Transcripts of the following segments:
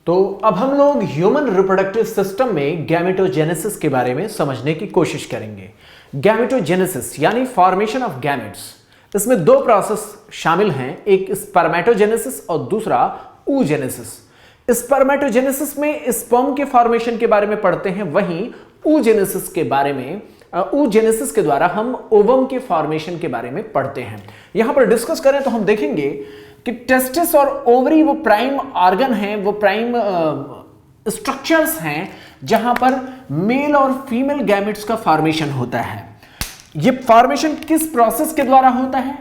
तो अब हम लोग ह्यूमन रिप्रोडक्टिव सिस्टम में गैमेटोजेनेसिस के बारे में समझने की कोशिश करेंगे। गैमेटोजेनेसिस यानी फॉर्मेशन ऑफ गैमेट्स, इसमें दो प्रोसेस शामिल हैं, एक स्पर्मेटोजेनेसिस और दूसरा oogenesis। स्पर्मेटोजेनेसिस में स्पर्म के फॉर्मेशन के बारे में पढ़ते हैं, वहीं oogenesis के बारे में oogenesis के द्वारा हम ओवम के फॉर्मेशन के बारे में पढ़ते हैं। यहां पर डिस्कस करें तो हम देखेंगे कि टेस्टिस और ओवरी वो प्राइम ऑर्गन हैं, वो प्राइम स्ट्रक्चर्स हैं जहां पर मेल और फीमेल गैमेट्स का फॉर्मेशन होता है। ये फॉर्मेशन किस प्रोसेस के द्वारा होता है?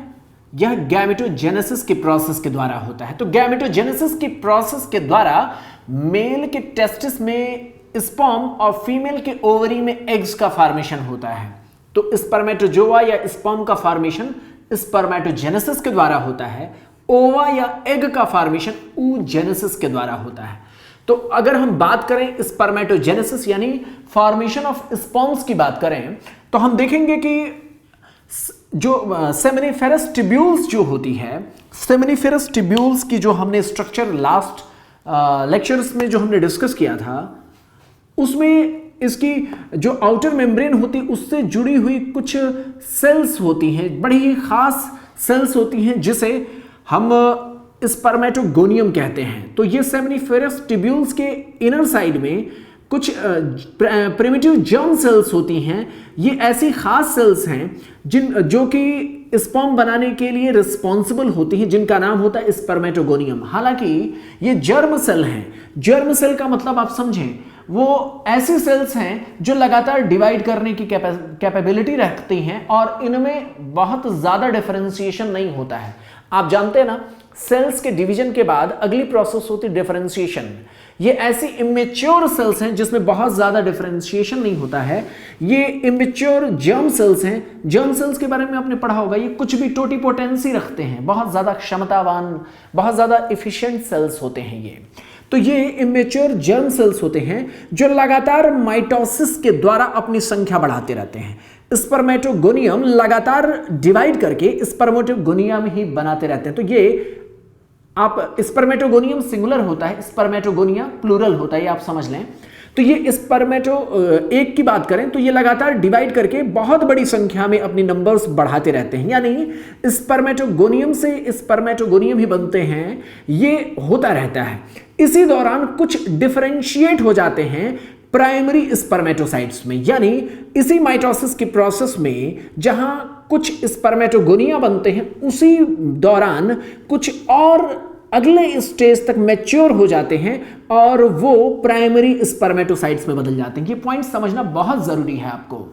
यह गैमेटोजेनेसिस के प्रोसेस के द्वारा होता है। तो गैमेटोजेनेसिस की प्रोसेस के द्वारा मेल के टेस्टिस में स्पर्म और फीमेल के ओवरी में एग्स का फॉर्मेशन होता है। तो स्पर्मेटोजोआ या स्पर्म का फॉर्मेशन स्पर्मेटोजेनेसिस के द्वारा होता है, ओवा या एग का फॉर्मेशन oogenesis के द्वारा होता है। तो अगर हम बात करें स्पर्मेटोजेनेसिस यानी फॉर्मेशन ऑफ स्पर्म्स की बात करें तो हम देखेंगे कि जो सेमिनिफेरस ट्यूब्यूल्स जो होती है, सेमिनिफेरस ट्यूब्यूल्स की जो हमने स्ट्रक्चर लास्ट लेक्चर्स में जो हमने डिस्कस किया था, उसमें इसकी जो आउटर मेम्ब्रेन होती है उससे जुड़ी हुई कुछ सेल्स होती हैं, बड़ी ही खास सेल्स होती हैं जिसे हम स्पर्मेटोगोनियम कहते हैं। तो ये सेमिनिफेरस ट्यूब्यूल्स के इनर साइड में कुछ प्रिमिटिव जर्म सेल्स होती हैं। ये ऐसी खास सेल्स हैं जो कि स्पर्म बनाने के लिए रिस्पॉन्सिबल होती हैं, जिनका नाम होता है स्पर्मेटोगोनियम। हालांकि ये जर्म सेल हैं। जर्म सेल का मतलब आप समझें, वो ऐसी सेल्स हैं जो लगातार डिवाइड करने की कैपेबिलिटी रखती हैं और इनमें बहुत ज़्यादा डिफरेंशिएशन नहीं होता है। आप जानते हैं ना, सेल्स के डिवीजन के बाद अगली प्रोसेस होती है डिफरेंशिएशन। ये ऐसी इमेच्योर सेल्स हैं जिसमें बहुत ज्यादा डिफरेंशिएशन नहीं होता है। ये इमेच्योर जर्म सेल्स हैं। जर्म सेल्स के बारे में आपने पढ़ा होगा, ये कुछ भी टोटिपोटेंसी रखते हैं, बहुत ज्यादा क्षमतावान, बहुत ज्यादा इफिशिएंट सेल्स होते हैं ये। तो ये इमेच्योर जर्म सेल्स होते हैं जो लगातार माइटोसिस के द्वारा अपनी संख्या बढ़ाते रहते हैं। स्पर्मेटोगोनियम लगातार डिवाइड करके स्पर्मेटोगोनियम ही बनाते रहते हैं। तो ये आप स्पर्मेटोगोनियम सिंगुलर होता है, स्पर्मेटोगोनिया प्लूरल होता है, ये आप समझ लें। तो ये स्पर्मेटो एक की बात करें तो ये लगातार डिवाइड करके बहुत बड़ी संख्या में अपनी नंबर्स बढ़ाते रहते हैं, यानी स्पर्मेटोगोनियम से स्पर्मेटोगोनियम ही बनते हैं, ये होता रहता है। इसी दौरान कुछ डिफरेंशिएट हो जाते हैं प्राइमरी स्पर्मेटोसाइट्स में, यानी इसी माइटोसिस की प्रोसेस में जहां कुछ स्पर्मेटोगोनिया बनते हैं, उसी दौरान कुछ और अगले स्टेज तक मैच्योर हो जाते हैं और वो प्राइमरी स्पर्मेटोसाइट्स में बदल जाते हैं। ये पॉइंट समझना बहुत जरूरी है आपको।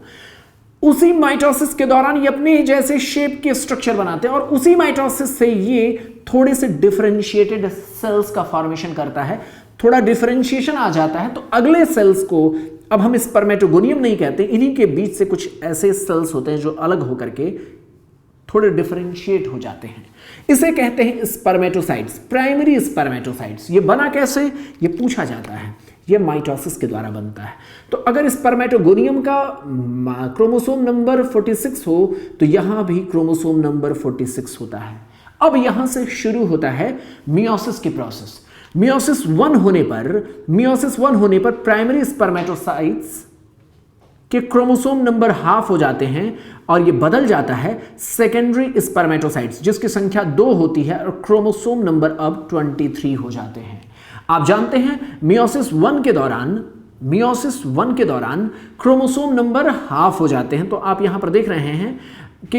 उसी माइटोसिस के दौरान ये अपने जैसे शेप के स्ट्रक्चर बनाते हैं और उसी माइटोसिस से ये थोड़े से डिफरेंशिएटेड सेल्स का फॉर्मेशन करता है। थोड़ा डिफरेंशिएशन आ जाता है तो अगले सेल्स को अब हम स्पर्मेटोगोनियम नहीं कहते, इन्हीं के बीच से कुछ ऐसे सेल्स होते हैं जो अलग होकर के थोड़े डिफरेंशिएट हो जाते हैं। इसे कहते हैं स्पर्मेटोसाइट्स, प्राइमरी स्पर्मेटोसाइट्स। ये बना कैसे, ये पूछा जाता है। ये माइटोसिस के द्वारा बनता है। तो अगर स्पर्मेटोगोनियम का क्रोमोसोम नंबर 46 हो तो यहां भी क्रोमोसोम नंबर 46 होता है। अब यहां से शुरू होता है मियोसिस की प्रोसेस। मियोसिस 1 होने पर प्राइमरी स्पर्मेटोसाइट्स के क्रोमोसोम नंबर हाफ हो जाते हैं और ये बदल जाता है सेकेंडरी स्पर्मेटोसाइट्स, जिसकी संख्या 2 होती है और क्रोमोसोम नंबर अब 23 हो जाते हैं। आप जानते हैं मियोसिस 1 के दौरान क्रोमोसोम नंबर हाफ हो जाते हैं। तो आप यहां पर देख रहे हैं कि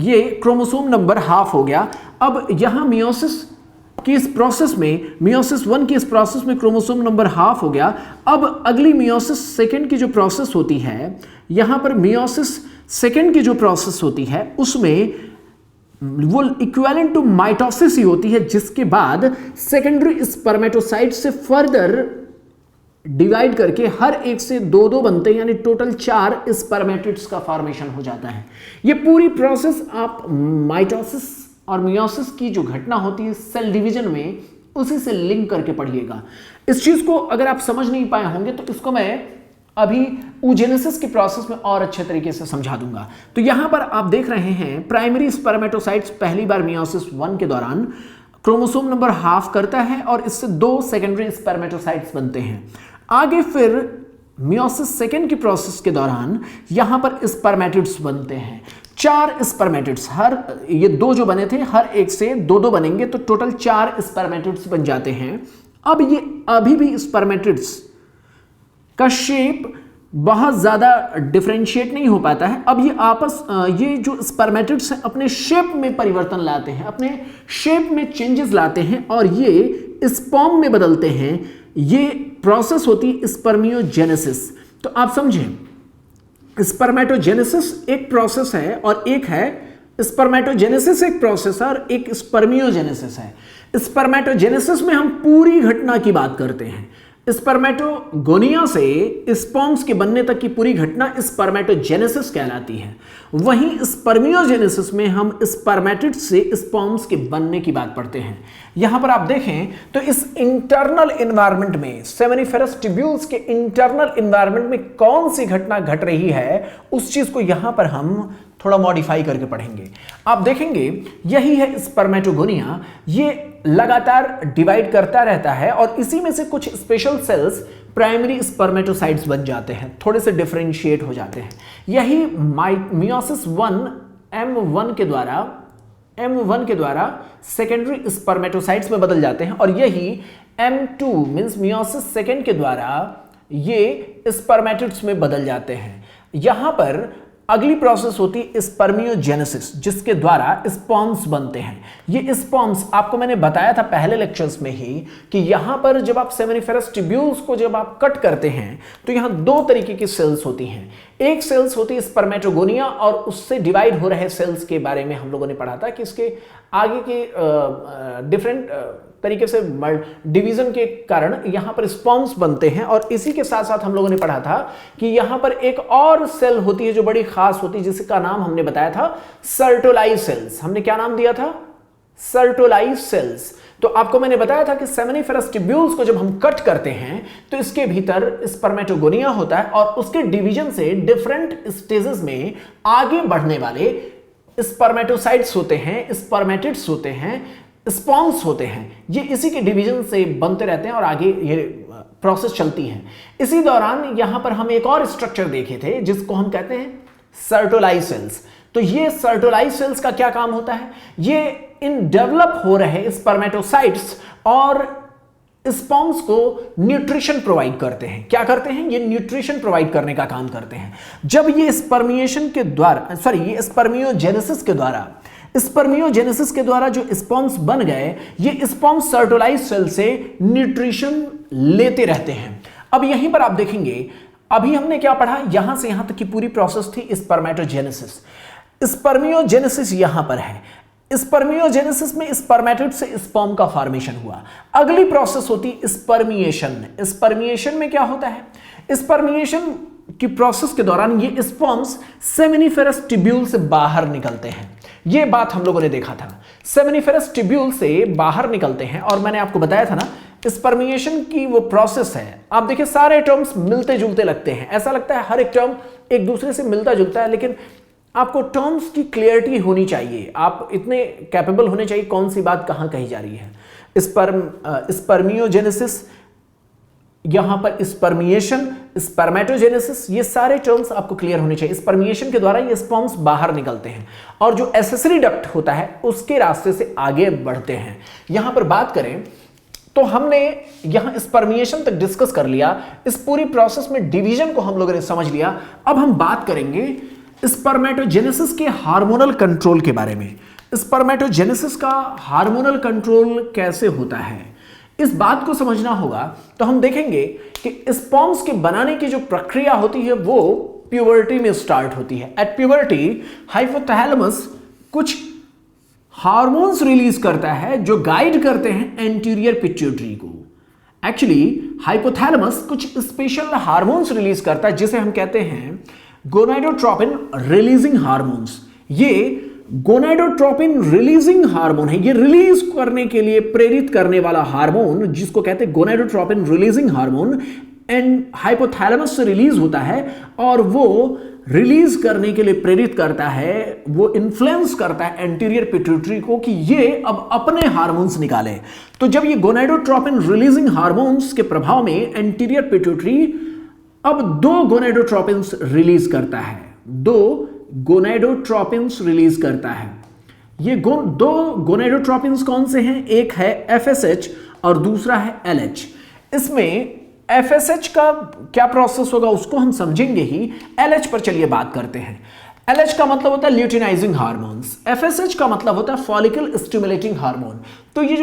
ये क्रोमोसोम नंबर हाफ हो गया। अब यहां मियोसिस की इस प्रोसेस में, मियोसिस 1 की इस प्रोसेस में क्रोमोसोम नंबर हाफ हो गया। अब अगली मियोसिस सेकेंड की जो प्रोसेस होती है, यहां पर मियोसिस सेकेंड की जो प्रोसेस होती है उसमें वो इक्विवेलेंट टू माइटोसिस ही होती है, जिसके बाद सेकेंडरी स्पर्मेटोसाइट से फर्दर डिवाइड करके हर एक से 2-2 बनते हैं, यानी टोटल 4 स्पर्मेटिड्स का फॉर्मेशन हो जाता है। ये पूरी प्रोसेस आप माइटोसिस और मियोसिस की जो घटना होती है सेल डिवीजन में, उसी से लिंक करके पढ़िएगा। इस चीज को अगर आप समझ नहीं पाए होंगे तो इसको मैं अभी oogenesis की प्रोसेस में और अच्छे तरीके से समझा दूंगा। तो यहां पर आप देख रहे हैं प्राइमरी स्पर्मेटोसाइट्स पहली बार मियोसिस 1 के दौरान क्रोमोसोम नंबर हाफ करता है और इससे 2 सेकेंडरी स्पर्मेटोसाइट्स बनते हैं। आगे फिर मियोसिस सेकेंड की प्रोसेस के दौरान यहां पर स्पर्मेटिड्स बनते हैं। 4 स्पर्मेटिड्स, हर ये 2 जो बने थे हर एक से 2-2 बनेंगे, तो टोटल 4 स्पर्मेटिड्स बन जाते हैं। अब ये अभी भी स्पर्मेटिड्स का शेप बहुत ज्यादा डिफरेंशिएट नहीं हो पाता है। अब ये जो स्पर्मेटिड्स हैं अपने शेप में परिवर्तन लाते हैं, अपने शेप में चेंजेस लाते हैं और ये स्पर्म में बदलते हैं। ये प्रोसेस होती है स्पर्मियोजेनेसिस। तो आप समझें, स्पर्मेटोजेनेसिस एक प्रोसेस है और एक है स्पर्मेटोजेनेसिस, एक प्रोसेस है और एक स्पर्मियोजेनेसिस है। स्पर्मेटोजेनेसिस में हम पूरी घटना की बात करते हैं। स्पर्मेटोगोनिया से स्पर्म्स के बनने तक की पूरी घटना स्पर्मेटोजेनेसिस कहलाती है। वहीं स्पर्मियोजेनेसिस में हम स्पर्मेटिड्स से स्पर्म्स के बनने की बात पढ़ते हैं। यहां पर आप देखें तो इस इंटरनल एनवायरनमेंट में, सेमिनिफेरस ट्यूब्यूल्स के इंटरनल एनवायरनमेंट में कौन सी घटना घट रही है, उस चीज को यहां पर हम थोड़ा मॉडिफाई करके पढ़ेंगे। आप देखेंगे यही है स्पर्मेटोगोनिया। ये लगातार डिवाइड करता रहता है और इसी में से कुछ स्पेशल सेल्स प्राइमरी स्पर्मेटोसाइट्स बन जाते हैं, थोड़े से डिफरेंशिएट हो जाते हैं। यही मियोसिस 1 M1 के द्वारा सेकेंडरी स्पर्मेटोसाइट्स में बदल जाते हैं और यही M2 मींस मियोसिस सेकेंड के द्वारा ये स्पर्मेटिड्स में बदल जाते हैं। यहां पर अगली प्रोसेस होती है स्पर्मियोजेनेसिस, जिसके द्वारा स्पर्म्स बनते हैं। ये स्पर्म्स आपको मैंने बताया था पहले लेक्चर्स में ही कि यहां पर जब आप सेमिनिफेरस ट्यूब्यूल्स को जब आप कट करते हैं तो यहां 2 तरीके की सेल्स होती हैं। एक सेल्स होती है स्पर्मेटोगोनिया और उससे डिवाइड हो रहे सेल्स के बारे में हम लोगों ने पढ़ा था कि इसके आगे के डिफरेंट तरीके से डिवीजन के कारण यहां पर स्पर्म्स बनते हैं। और इसी के साथ साथ हम लोगों ने पढ़ा था कि यहां पर एक और सेल होती है जो बड़ी खास होती है, जिसका नाम हमने बताया था सर्टोलाई सेल्स। हमने क्या नाम दिया था? सर्टोलाई सेल्स। तो आपको मैंने बताया था कि सेमिनिफेरस ट्यूब्यूल्स को जब हम कट करते हैं तो इसके भीतर स्पर्मेटोगोनिया होता है और उसके डिवीजन से डिफरेंट स्टेजेस में आगे बढ़ने वाले स्पर्मेटोसाइट्स होते हैं, स्पर्मेटिड्स होते हैं, स्पर्म्स होते हैं। ये इसी के डिवीजन से बनते रहते हैं और आगे ये प्रोसेस चलती है। इसी दौरान यहां पर हम एक और स्ट्रक्चर देखे थे जिसको हम कहते हैं सर्टोलाई सेल्स। तो ये सर्टोलाई सेल्स का क्या काम होता है? ये इन डेवलप हो रहे स्पर्मेटोसाइट्स और स्पर्म्स को न्यूट्रिशन प्रोवाइड करते हैं। क्या करते हैं? ये न्यूट्रिशन प्रोवाइड करने का काम करते हैं। जब ये स्पर्मियोजेनेसिस के द्वारा जो स्पर्म्स बन गए, ये स्पर्म्स सर्टोलाई सेल से न्यूट्रिशन लेते रहते हैं। अब यहीं पर आप देखेंगे, अभी हमने क्या पढ़ा, यहां से यहां तक की पूरी प्रोसेस थी स्पर्मेटोजेनेसिस। स्पर्मियोजेनेसिस यहां पर है। स्पर्मियोजेनेसिस में स्पर्मेटिड से स्पर्म का फॉर्मेशन हुआ। अगली प्रोसेस होती स्पर्मिएशन। स्पर्मिएशन में क्या होता है? स्पर्मिएशन की प्रोसेस के दौरान ये स्पर्म्स सेमिनिफेरस ट्यूब्यूल से बाहर निकलते हैं। ये बात हम लोगों ने देखा था, सेमिनिफेरस ट्यूब्यूल से बाहर निकलते हैं। और मैंने आपको बताया था ना, स्पर्मिएशन की वो प्रोसेस है। आप देखिए सारे टर्म्स मिलते जुलते लगते हैं, ऐसा लगता है हर एक टर्म एक दूसरे से मिलता जुलता है, लेकिन आपको टर्म्स की क्लियरिटी होनी चाहिए। आप इतने कैपेबल होने चाहिए कौन सी बात कहां कही जा रही है। स्पर्मियोजेनेसिस, यहां पर स्पर्मिएशन, स्पर्मेटोजेनेसिस, ये सारे टर्म्स आपको क्लियर होने चाहिए। स्पर्मिएशन के द्वारा ये स्पर्म्स बाहर निकलते हैं और जो एक्सेसरी डक्ट होता है उसके रास्ते से आगे बढ़ते हैं। यहां पर बात करें तो हमने यहां स्पर्मिएशन तक डिस्कस कर लिया। इस पूरी प्रोसेस में डिवीजन को हम लोगों ने समझ लिया। अब हम बात करेंगे स्पर्मेटोजेनेसिस के हार्मोनल कंट्रोल के बारे में। स्पर्मेटोजेनेसिस का हार्मोनल कंट्रोल कैसे होता है, इस बात को समझना होगा। तो हम देखेंगे कि स्पर्म्स के बनाने की जो प्रक्रिया होती है वो प्यूबर्टी में स्टार्ट होती है। एट प्यूबर्टी हाइपोथैलेमस कुछ हार्मोन्स रिलीज करता है जो गाइड करते हैं एंटीरियर पिट्यूटरी को। एक्चुअली हाइपोथैलेमस कुछ स्पेशल हार्मोन्स रिलीज करता है जिसे हम कहते हैं गोनाडोट्रोपिन रिलीजिंग हार्मोन्स। ये गोनाडोट्रोपिन रिलीजिंग हार्मोन है, ये रिलीज करने के लिए प्रेरित करने वाला हार्मोन जिसको कहते हैं gonadotropin releasing hormone, and hypothalamus से रिलीज होता है और वो रिलीज करने के लिए प्रेरित करता है, वो इन्फ्लुएंस करता है एंटीरियर पिट्यूटरी को कि ये अब अपने हार्मोन्स निकाले। तो जब ये गोनेडोट्रोपिन रिलीजिंग हार्मोन्स के प्रभाव में एंटीरियर पिट्यूटरी अब 2 गोनेडोट्रोपिन्स रिलीज करता है, 2 गोनेडोट्रोपिन्स रिलीज करता है। ये 2 गोनेडोट्रोपिन्स कौन से हैं? एक है FSH और दूसरा है LH। इसमें FSH का क्या प्रोसेस होगा उसको हम समझेंगे ही। LH पर चलिए बात करते हैं। LH का मतलब होता है ल्यूटिनाइजिंग हार्मोन्स, FSH का मतलब होता है फॉलिकल स्टिमुलेटिंग हार्मोन। तो ये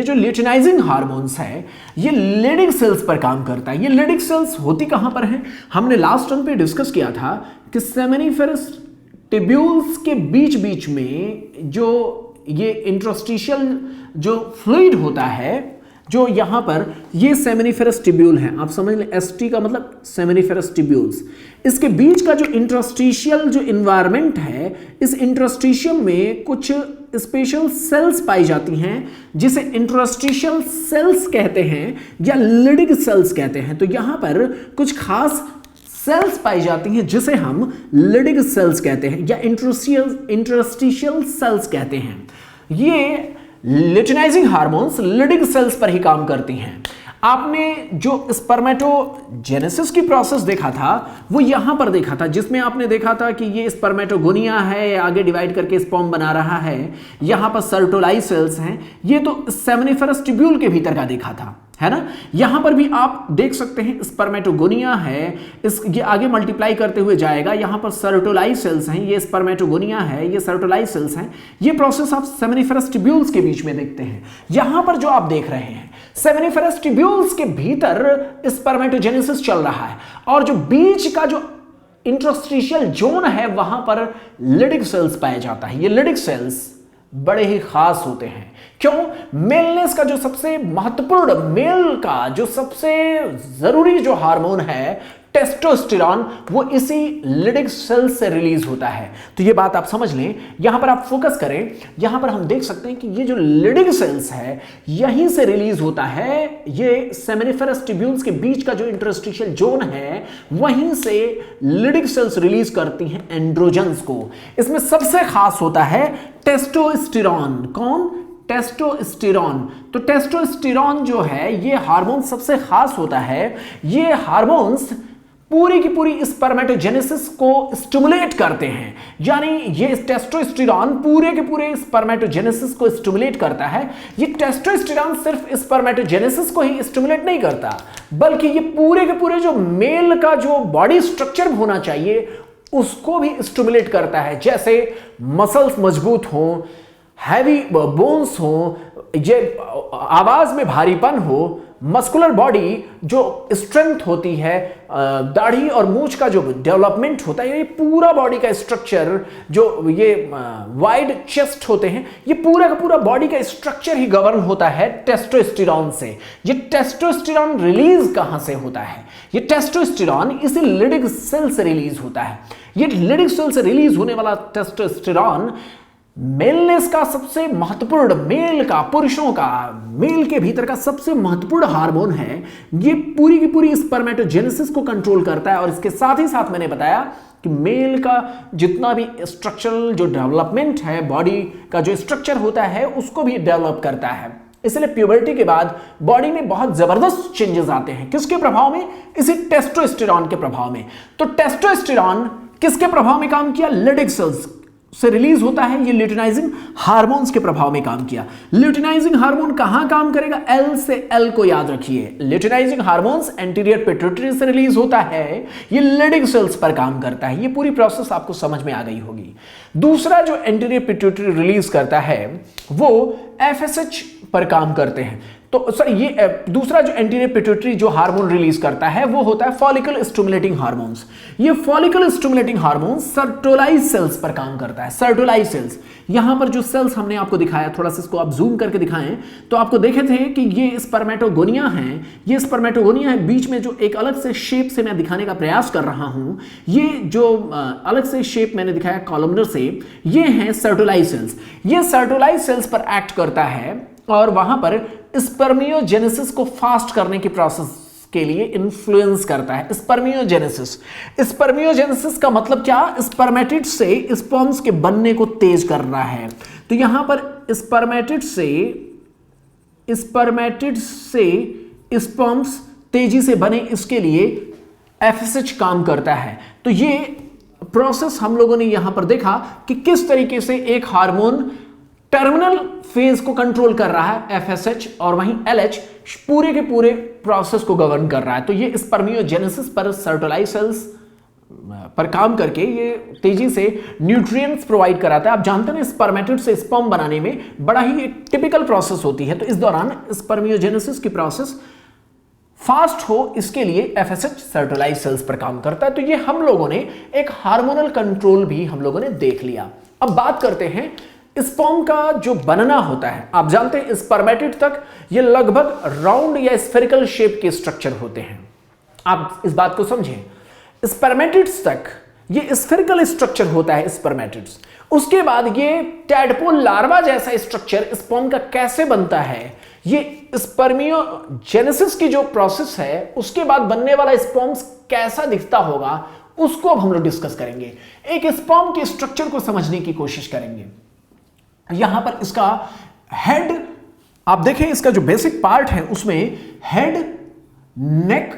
जो ल्यूटिनाइजिंग हार्मोन्स है ये लेडिग सेल्स पर काम करता है। ये लेडिग सेल्स होती कहां पर हैं? हमने लास्ट टर्म पे डिस्कस किया था कि सेमिनिफेरस टिब्यूल्स के बीच बीच में जो ये इंटरस्टिशियल जो फ्लूइड होता है, जो यहां पर ये सेमिनिफेरस टिब्यूल है, आप समझ लें ST का मतलब सेमिनिफेरस टिब्यूल्स। इसके बीच का जो इंटरस्टिशियल जो इन्वायरमेंट है, इस इंटरस्टिशियम में कुछ स्पेशल सेल्स पाई जाती हैं जिसे इंटरस्टिशियल सेल्स कहते हैं या लिडिग सेल्स कहते हैं। तो यहां पर कुछ खास सेल्स पाई जाती हैं जिसे हम लिडिग सेल्स कहते हैं या इंटरस्टिशियल सेल्स कहते हैं। ये ल्यूटिनाइजिंग हार्मोन्स लिडिग सेल्स पर ही काम करती हैं। आपने जो स्पर्मेटोजेनेसिस की प्रोसेस देखा था वो यहां पर देखा था, जिसमें आपने देखा था कि ये स्पर्मेटोगोनिया है, आगे डिवाइड करके स्पर्म बना रहा है, यहां पर सर्टोलाई सेल्स हैं। ये तो सेमिनिफेरस टिब्यूल के भीतर का देखा था, है ना। यहां पर भी आप देख सकते हैं स्पर्मेटोगोनिया है, ये आगे मल्टीप्लाई करते हुए जाएगा। यहां पर सर्टोलाई सेल्स हैं, ये स्पर्मेटोगोनिया है, ये सर्टोलाई सेल्स हैं। ये प्रोसेस आप सेमिनिफेरस टिब्यूल्स के बीच में देखते हैं। यहां पर जो आप देख रहे हैं सेमिनिफेरस टिब्यूल्स के भीतर स्पर्मेटोजेनेसिस चल रहा है और जो बीच का जो इंटरस्टिशियल जोन है वहां पर लिडिग सेल्स पाया जाता है। ये लिडिग सेल्स बड़े ही खास होते हैं। क्यों? मेलनेस का जो सबसे महत्वपूर्ण, मेल का जो सबसे जरूरी जो हार्मोन है टेस्टोस्टेरॉन, वो इसी लिडिग सेल से रिलीज होता है। तो ये बात आप समझ लें। यहां पर आप फोकस करें, यहां पर हम देख सकते हैं कि ये जो लिडिग सेल्स है यहीं से रिलीज होता है। ये सेमिनिफेरस टिब्यूल्स के बीच का जो इंटरस्टिशियल जोन है वहीं से लिडिग सेल्स रिलीज करती हैं एंड्रोजन्स को। इसमें सबसे खास होता है टेस्टोस्टेरॉन। कौन? टेस्टोस्टेरॉन। तो टेस्टोस्टेरॉन जो है ये हार्मोन सबसे खास होता है। ये हार्मोन्स पूरी की पूरी स्पर्मेटोजेनेसिस को स्टिमुलेट करते हैं, यानी ये टेस्टोस्टेरॉन पूरे के पूरे स्पर्मेटोजेनेसिस को स्टिमुलेट करता है। ये टेस्टोस्टेरॉन सिर्फ स्पर्मेटोजेनेसिस को ही स्टिमुलेट नहीं करता, बल्कि ये पूरे के पूरे जो मेल का जो बॉडी स्ट्रक्चर होना चाहिए उसको भी स्टिमुलेट करता है। जैसे मसल्स मजबूत हों, हैवी बोन्स हो, ये आवाज में भारीपन हो, मस्कुलर बॉडी जो स्ट्रेंथ होती है, दाढ़ी और मूंछ का जो डेवलपमेंट होता है, ये पूरा बॉडी का स्ट्रक्चर, जो ये वाइड चेस्ट होते हैं, ये पूरा का पूरा बॉडी का स्ट्रक्चर ही गवर्न होता है टेस्टोस्टेरॉन से। ये टेस्टोस्टेरॉन रिलीज कहां से होता है? ये टेस्टोस्टेरॉन इसी लिडिग सेल से रिलीज होता है। ये लिडिग सेल से रिलीज होने वाला टेस्टोस्टेरॉन मेलनेस का सबसे महत्वपूर्ण, मेल का, पुरुषों का, मेल के भीतर का सबसे महत्वपूर्ण हार्मोन है। ये पूरी की पूरी स्पर्मेटोजेनेसिस को कंट्रोल करता है और इसके साथ ही साथ मैंने बताया कि मेल का जितना भी स्ट्रक्चरल जो डेवलपमेंट है, बॉडी का जो स्ट्रक्चर होता है उसको भी डेवलप करता है। इसलिए प्यूबर्टी के बाद बॉडी में बहुत जबरदस्त चेंजेस आते हैं। किसके प्रभाव में? इसी टेस्टोस्टेरॉन के प्रभाव में। तो टेस्टोस्टेरॉन किसके प्रभाव में काम किया? लिडिग सेल्स से रिलीज होता है। ये ल्यूटिनाइजिंग हार्मोन्स के प्रभाव में काम किया। ल्यूटिनाइजिंग हार्मोन कहां काम करेगा? L से L को याद रखिए। ल्यूटिनाइजिंग हार्मोन्स एंटीरियर पिट्यूटरी से रिलीज होता है, ये लिडिग सेल्स पर काम करता है। ये पूरी प्रोसेस आपको समझ में आ गई होगी। दूसरा जो एंटीरियर पिट्यूटरी रिलीज करता है वो FSH पर काम करते हैं। तो सर ये दूसरा जो एंटीरियर पिट्यूटरी जो हार्मोन रिलीज करता है वो होता है फॉलिकल स्टिमुलेटिंग हार्मोन्स। ये फॉलिकल स्टिमुलेटिंग हार्मोन सर्टोलाई सेल्स पर काम करता है। सर्टोलाई सेल्स, यहां पर जो सेल्स हमने आपको दिखाया, थोड़ा सा इसको आप जूम करके दिखाएं तो आपको देखे थे कि ये स्पर्मेटोगोनिया है। ये स्पर्मेटोगोनिया है, बीच में जो एक अलग से शेप से मैं दिखाने का प्रयास कर रहा हूं, ये जो अलग से शेप मैंने दिखाया कॉलमनर से, ये है सर्टोलाई सेल्स। ये सर्टोलाई सेल्स पर एक्ट करता है और वहां पर स्पर्मियोजेनेसिस को फास्ट करने की प्रोसेस के लिए इन्फ्लुएंस करता है। स्पर्मियोजेनेसिस, स्पर्मियोजेनेसिस का मतलब क्या? स्पर्मेटिड से स्पर्म्स के बनने को तेज करना है। तो यहां पर स्पर्मेटिड से स्पर्म्स तेजी से बने, इसके लिए FSH काम करता है। तो ये प्रोसेस हम लोगों ने यहां पर देखा कि किस तरीके से एक हार्मोन टर्मिनल फेज को कंट्रोल कर रहा है FSH, और वहीं LH पूरे के पूरे प्रोसेस को गवर्न कर रहा है। तो ये स्पर्मियोजेनेसिस पर सर्टोलाइज सेल्स पर काम करके ये तेजी से न्यूट्रिएंट्स प्रोवाइड कराता है। आप जानते हैं स्पर्मेटिड से स्पर्म बनाने में बड़ा ही एक टिपिकल प्रोसेस होती है। तो इस दौरान स्पर्मियोजेनेसिस की प्रोसेस फास्ट हो, इसके लिए FSH सर्टोलाइज सेल्स पर काम करता है। तो ये हम लोगों ने एक हार्मोनल कंट्रोल भी हम लोगों ने देख लिया। अब बात करते हैं स्पर्म का जो बनना होता है। आप जानते हैं स्पर्मेटिड तक ये लगभग राउंड या स्फेरिकल शेप के स्ट्रक्चर होते हैं। आप इस बात को समझें, स्पर्मेटिड्स तक ये स्फेरिकल स्ट्रक्चर होता है स्पर्मेटिड्स। उसके बाद ये टैडपोल लार्वा जैसा स्ट्रक्चर स्पर्म का कैसे बनता है, ये स्पर्मियोजेनेसिस की जो प्रोसेस है उसके बाद बनने वाला स्पर्म्स कैसा दिखता होगा, उसको अब हम लोग डिस्कस करेंगे। एक स्पर्म के स्ट्रक्चर को समझने की कोशिश करेंगे। यहां पर इसका हेड आप देखें, इसका जो बेसिक पार्ट है उसमें हेड, नेक,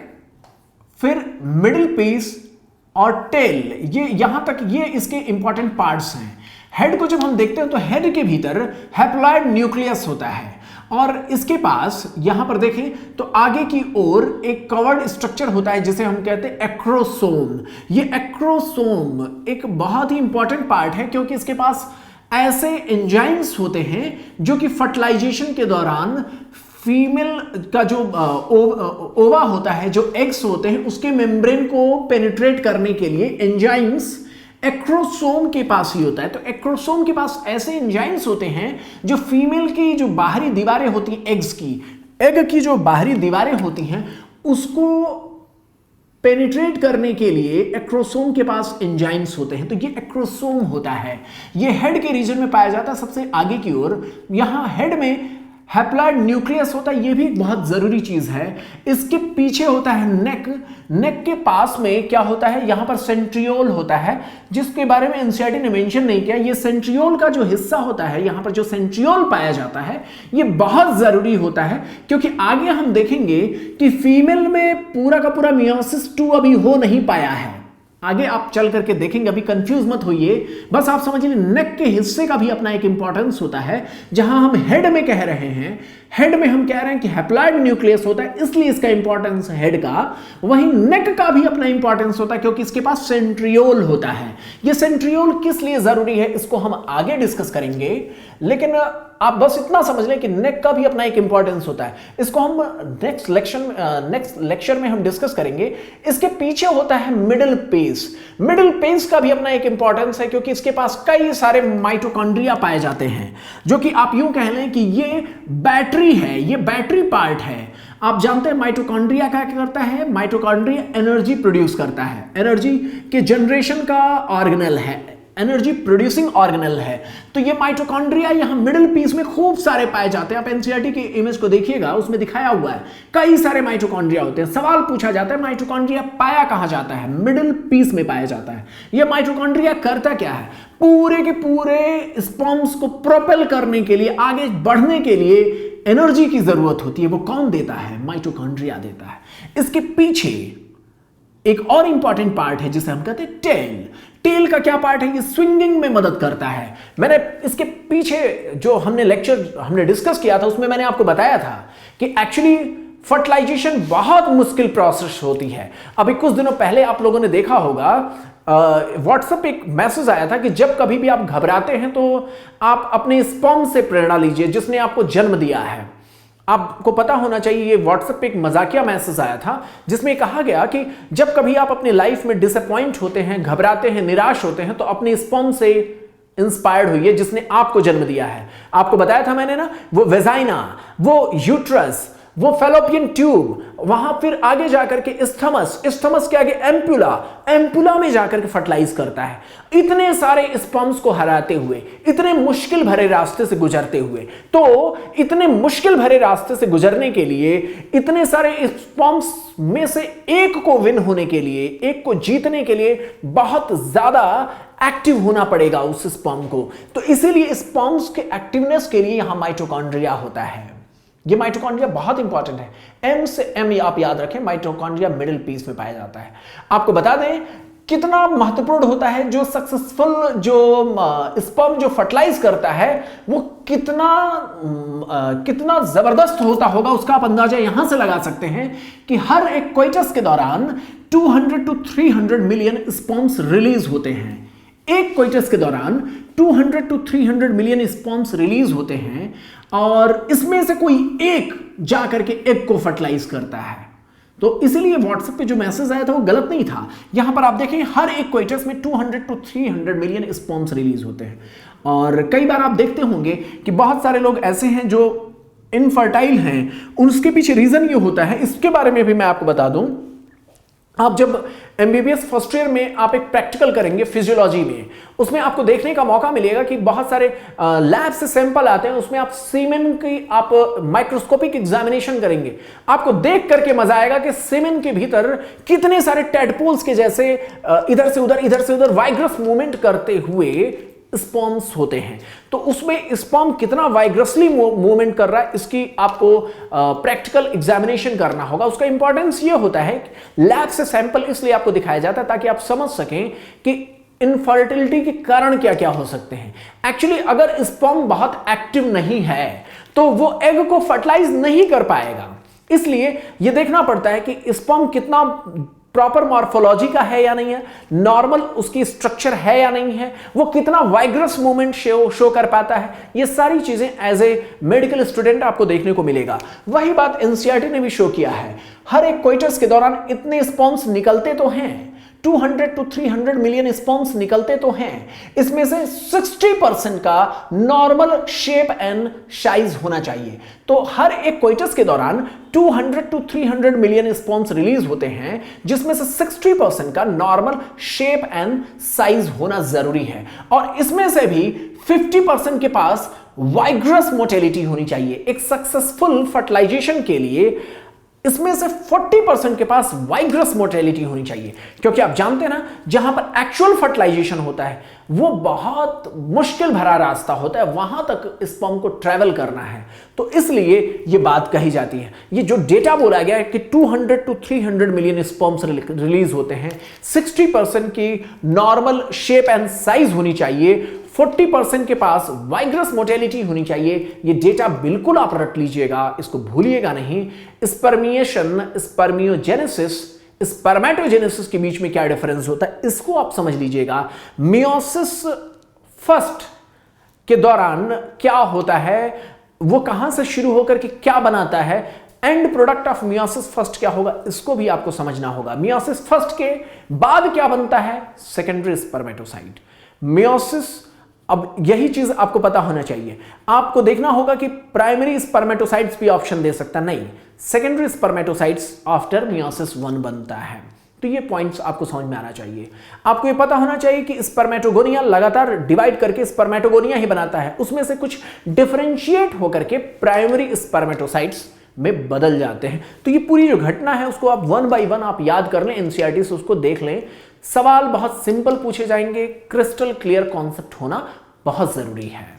फिर मिडिल पीस और टेल, ये यहां तक ये इसके इंपॉर्टेंट पार्ट्स हैं। हेड को जब हम देखते हैं तो हेड के भीतर हैप्लॉइड न्यूक्लियस होता है, और इसके पास यहां पर देखें तो आगे की ओर एक कवर्ड स्ट्रक्चर होता है जिसे हम कहते हैं एक्रोसोम। ये एक्रोसोम एक बहुत ही इंपॉर्टेंट पार्ट है, क्योंकि इसके पास ऐसे एंजाइम्स होते हैं जो कि फर्टिलाइजेशन के दौरान फीमेल का जो ओवा होता है, जो एग्स होते हैं, उसके मेम्ब्रेन को पेनिट्रेट करने के लिए एंजाइम्स एक्रोसोम के पास ही होता है। तो एक्रोसोम के पास ऐसे एंजाइम्स होते हैं जो फीमेल की जो बाहरी दीवारें होती हैं, एग की जो बाहरी दीवारें होती हैं उसको पेनिट्रेट करने के लिए एक्रोसोम के पास एंजाइम्स होते हैं। तो ये एक्रोसोम होता है, ये हेड के रीजन में पाया जाता है सबसे आगे की ओर। यहां हेड में हैप्लॉइड न्यूक्लियस होता है, ये भी बहुत जरूरी चीज है। इसके पीछे होता है नेक, नेक के पास में क्या होता है, यहां पर सेंट्रियोल होता है, जिसके बारे में एनसीईआरटी ने मेंशन नहीं किया। ये सेंट्रियोल का जो हिस्सा होता है, यहां पर जो सेंट्रियोल पाया जाता है, ये बहुत जरूरी होता है, क्योंकि आगे हम देखेंगे कि फीमेल में पूरा का पूरा मियोसिस 2 अभी हो नहीं पाया है। आगे आप चल करके देखेंगे, अभी कंफ्यूज मत होइए, बस आप समझिए नेक के हिस्से का भी अपना एक इंपॉर्टेंस होता है। जहां हम हेड में कह रहे हैं, हेड में हम कह रहे हैं कि हैप्लॉइड न्यूक्लियस होता है, इसलिए इसका इंपॉर्टेंस हेड का, वहीं नेक का भी अपना इंपॉर्टेंस होता है क्योंकि इसके पास सेंट्रियोल होता है। ये सेंट्रियोल किस लिए जरूरी है इसको हम आगे डिस्कस करेंगे, लेकिन आप बस इतना समझ लें कि नेक का भी अपना एक इंपॉर्टेंस होता है। इसको हम नेक्स्ट लेक्चर में हम डिस्कस करेंगे। इसके पीछे होता है मिडिल पेस। मिडिल पेस का भी अपना एक इंपॉर्टेंस है, क्योंकि इसके पास कई सारे माइटोकॉन्ड्रिया पाए जाते हैं, जो कि आप यूं कह लें कि ये बैटरी है, ये बैटरी पार्ट है। आप जानते हैं माइटोकॉन्ड्रिया क्या करता है, माइटोकॉन्ड्रिया एनर्जी प्रोड्यूस करता है, एनर्जी के जनरेशन का ऑर्गेनल है, एनर्जी प्रोड्यूसिंग ऑर्गेनल है। तो ये माइटोकॉन्ड्रिया यहां मिडिल पीस में खूब सारे पाए जाते हैं। आप एनसीईआरटी की इमेज को देखिएगा, उसमें दिखाया हुआ है कई सारे माइटोकॉन्ड्रिया होते हैं। सवाल पूछा जाता है माइटोकॉन्ड्रिया पाया कहां जाता है, मिडिल पीस में पाया जाता है। ये माइटोकॉन्ड्रिया करता क्या है, पूरे के पूरे स्पर्म्स को प्रोपेल करने के लिए, आगे बढ़ने के लिए एनर्जी की जरूरत होती है। वो कौन देता है, माइटोकॉन्ड्रिया देता है। इसके पीछे एक और इंपॉर्टेंट पार्ट है जिसे हम कहते हैं टेल। टेल का क्या पार्ट है, ये स्विंगिंग में मदद करता है। मैंने इसके पीछे जो हमने डिस्कस किया था उसमें मैंने आपको बताया था कि एक्चुअली फर्टिलाइजेशन बहुत मुश्किल प्रोसेस होती है। अभी कुछ दिनों पहले आप लोगों ने देखा होगा, व्हाट्सएप एक मैसेज आया था कि जब कभी भी आप घबराते हैं तो आप अपने स्पर्म से प्रेरणा लीजिए जिसने आपको जन्म दिया है। आपको पता होना चाहिए, ये व्हाट्सएप पे एक मजाकिया मैसेज आया था जिसमें कहा गया कि जब कभी आप अपनी लाइफ में डिसअपॉइंट होते हैं, घबराते हैं, निराश होते हैं, तो अपने स्पर्म से इंस्पायर्ड हुई है जिसने आपको जन्म दिया है। आपको बताया था मैंने ना, वो वेजाइना, वो यूट्रस, वो फैलोपियन ट्यूब, वहां फिर आगे जाकर के इस्थमस, इस्थमस के आगे एम्पुला, एम्पुला में जाकर के फर्टिलाइज करता है। इतने सारे स्पर्म्स को हराते हुए, इतने मुश्किल भरे रास्ते से गुजरते हुए, तो इतने मुश्किल भरे रास्ते से गुजरने के लिए, इतने सारे स्पर्म्स में से एक को विन होने के लिए, एक को जीतने के लिए बहुत ज्यादा एक्टिव होना पड़ेगा उस स्पर्म को। तो इसीलिए स्पर्म्स के एक्टिवनेस के लिए यहां माइटोकॉन्ड्रिया होता है। ये माइटोकॉन्ड्रिया बहुत इंपॉर्टेंट है, एम से एम आप याद रखें, माइटोकॉन्ड्रिया मिडिल पीस में पाया जाता है। आपको बता दें कितना महत्वपूर्ण होता है, जो सक्सेसफुल जो स्पर्म जो फर्टिलाइज करता है वो कितना जबरदस्त होता होगा, उसका आप अंदाजा यहां से लगा सकते हैं कि हर एक कोइटस के दौरान 200 to 300 मिलियन स्पर्म्स रिलीज होते हैं। एक कोइटस के दौरान 200 to 300 मिलियन स्पर्म्स रिलीज होते हैं, और इसमें से कोई एक जाकर के एग को फर्टिलाइज करता है। तो इसीलिए व्हाट्सएप पे जो मैसेज आया था वो गलत नहीं था। यहां पर आप देखें हर एक कोइटस में 200 to 300 मिलियन स्पर्म्स रिलीज होते हैं। और कई बार आप देखते होंगे कि बहुत सारे लोग ऐसे हैं जो इनफर्टाइल हैं, उसके पीछे रीजन ये होता है, इसके बारे में भी मैं आपको बता दूं। आप जब एमबीबीएस फर्स्ट ईयर में आप एक प्रैक्टिकल करेंगे फिजियोलॉजी में, उसमें आपको देखने का मौका मिलेगा कि बहुत सारे लैब से सैंपल आते हैं, उसमें आप सीमेन की आप माइक्रोस्कोपिक एग्जामिनेशन करेंगे। आपको देख करके मजा आएगा कि सीमेन के भीतर कितने सारे टेडपोल्स के जैसे इधर से उधर वाइग्रस मूवमेंट करते हुए स्पर्म्स होते हैं। तो उसमें स्पर्म कितना वाइग्रसली मूवमेंट कर रहा है, इसकी आपको प्रैक्टिकल एग्जामिनेशन करना होगा। उसका इंपॉर्टेंस ये होता है कि लैब से सैंपल इसलिए आपको दिखाया जाता है ताकि आप समझ सकें कि इनफर्टिलिटी के कारण क्या क्या हो सकते हैं। एक्चुअली अगर स्पर्म बहुत एक्टिव नहीं है तो वो एग को फर्टिलाइज नहीं कर पाएगा, इसलिए यह देखना पड़ता है कि स्पर्म कितना प्रॉपर मॉर्फोलॉजी का है या नहीं है, नॉर्मल उसकी स्ट्रक्चर है या नहीं है, वो कितना वाइग्रस मूवमेंट शो कर पाता है। ये सारी चीजें एज ए मेडिकल स्टूडेंट आपको देखने को मिलेगा। वही बात एनसीईआरटी ने भी शो किया है। हर एक कोइटस के दौरान इतने स्पर्म्स निकलते तो हैं, 200 to 300 मिलियन स्पर्म्स निकलते तो हैं, इसमें से 60% का नॉर्मल शेप एंड साइज होना चाहिए। तो हर एक कोइटस के दौरान 200 to 300 मिलियन स्पर्म्स रिलीज होते हैं, जिसमें से 60% का नॉर्मल शेप एंड साइज होना जरूरी है, और इसमें से भी 50% के पास वाइग्रस मोटिलिटी होनी चाहिए। एक सक्सेसफुल फर्टिलाइजेशन के लिए इसमें से 40% के पास वाइग्रस मोटिलिटी होनी चाहिए, क्योंकि आप जानते हैं ना, जहां पर एक्चुअल फर्टिलाइजेशन होता है वो बहुत मुश्किल भरा रास्ता होता है, वहां तक स्पर्म को ट्रैवल करना है। तो इसलिए ये बात कही जाती है। ये जो डेटा बोला गया है कि 200 to 300 मिलियन स्पर्म्स रिलीज होते हैं, 60% की नॉर्मल शेप एंड साइज होनी चाहिए, 40% के पास वाइग्रस मोटिलिटी होनी चाहिए। ये डेटा बिल्कुल आप रट लीजिएगा, इसको भूलिएगा नहीं। स्पर्मिएशन, स्पर्मियोजेनेसिस, स्पर्मेटोजेनेसिस के बीच में क्या डिफरेंस होता है इसको आप समझ लीजिएगा। मियोसिस फर्स्ट के दौरान क्या होता है, वो कहां से शुरू होकर के क्या बनाता है, and product of meiosis first क्या होगा, इसको भी आपको समझना होगा। मियोसिस फर्स्ट के बाद क्या बनता है, सेकेंडरी स्पर्मेटोसाइट। मियोसिस, अब यही चीज आपको पता होना चाहिए। आपको देखना होगा कि प्राइमरी स्पर्मेटोसाइट्स भी ऑप्शन दे सकता नहीं, सेकेंडरी स्पर्मेटोसाइट्स आफ्टर मियोसिस 1 बनता है। तो ये पॉइंट्स आपको समझ में आना चाहिए। आपको ये पता होना चाहिए कि स्पर्मेटोगोनिया लगातार डिवाइड करके स्पर्मेटोगोनिया ही बनाता है, उसमें से कुछ डिफरेंशिएट होकर के प्राइमरी स्पर्मेटोसाइट्स में बदल जाते हैं। तो ये पूरी जो घटना है उसको आप 1 by 1 आप याद कर लें, एनसीईआरटी से उसको देख लें। सवाल बहुत सिंपल पूछे जाएंगे, क्रिस्टल क्लियर कॉन्सेप्ट होना बहुत जरूरी है।